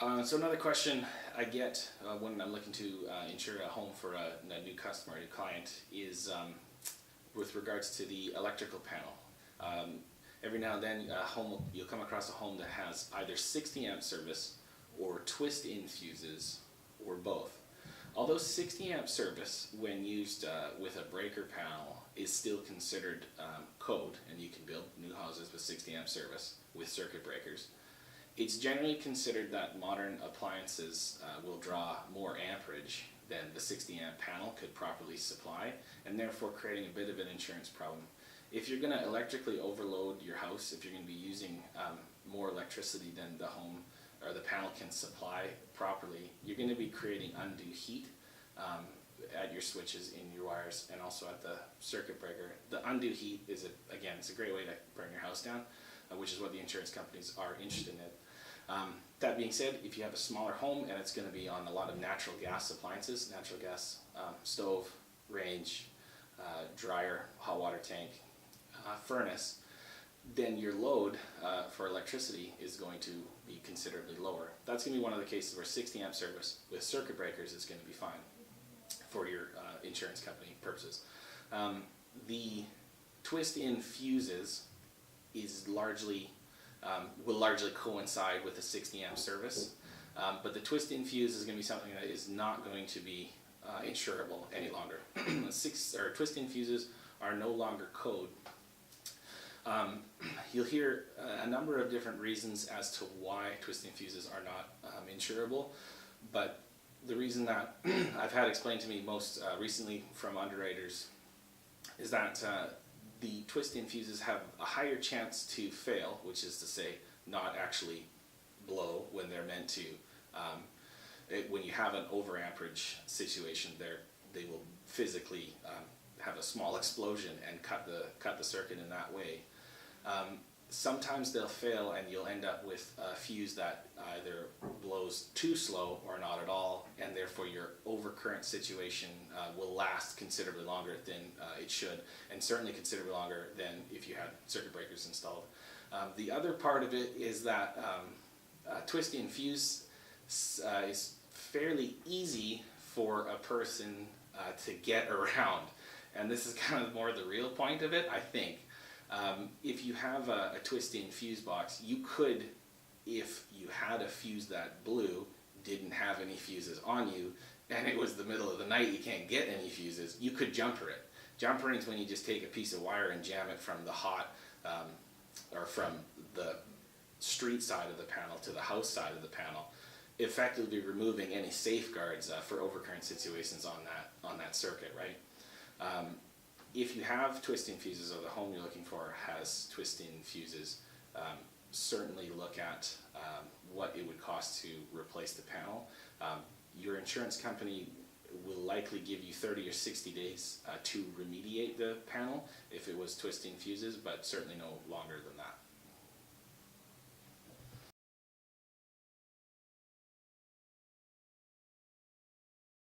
So another question I get when I'm looking to insure a home for a new customer, a new client, is with regards to the electrical panel. Every now and then you'll come across a home that has either 60 amp service or twist-in fuses or both. Although 60 amp service, when used with a breaker panel, is still considered code, and you can build new houses with 60 amp service with circuit breakers, it's generally considered that modern appliances will draw more amperage than the 60 amp panel could properly supply, and therefore creating a bit of an insurance problem. If you're going to electrically overload your house, if you're going to be using more electricity than the home or the panel can supply properly, you're going to be creating undue heat at your switches, in your wires, and also at the circuit breaker. The undue heat is, it's a great way to burn your house down, which is what the insurance companies are interested in. That being said, if you have a smaller home and it's going to be on a lot of natural gas appliances, natural gas stove, range, dryer, hot water tank, furnace, then your load for electricity is going to be considerably lower. That's going to be one of the cases where 60 amp service with circuit breakers is going to be fine for your insurance company purposes. The twist-in fuses is will largely coincide with the 60 amp service, but the twist-in fuse is going to be something that is not going to be insurable any longer. Twist-in fuses are no longer code. You'll hear a number of different reasons as to why twist-in fuses are not insurable, but the reason that I've had explained to me most recently from underwriters is that the twist-in fuses have a higher chance to fail, which is to say not actually blow when they're meant to. When you have an over-amperage situation, they will physically have a small explosion and cut the circuit in that way. Sometimes they'll fail and you'll end up with a fuse that either blows too slow or not at all, and therefore your overcurrent situation will last considerably longer than it should, and certainly considerably longer than if you had circuit breakers installed. The other part of it is that twist-in fuse is fairly easy for a person to get around, and this is kind of more the real point of it, I think. If you have a twist-in fuse box, you could, if you had a fuse that blew, didn't have any fuses on you, and it was the middle of the night, you can't get any fuses, you could jumper it. Jumpering is when you just take a piece of wire and jam it from the or from the street side of the panel to the house side of the panel, effectively removing any safeguards for overcurrent situations on that circuit, right? If you have twist-in fuses, or the home you're looking for has twist-in fuses, certainly look at what it would cost to replace the panel. Your insurance company will likely give you 30 or 60 days to remediate the panel if it was twist-in fuses, but certainly no longer than that.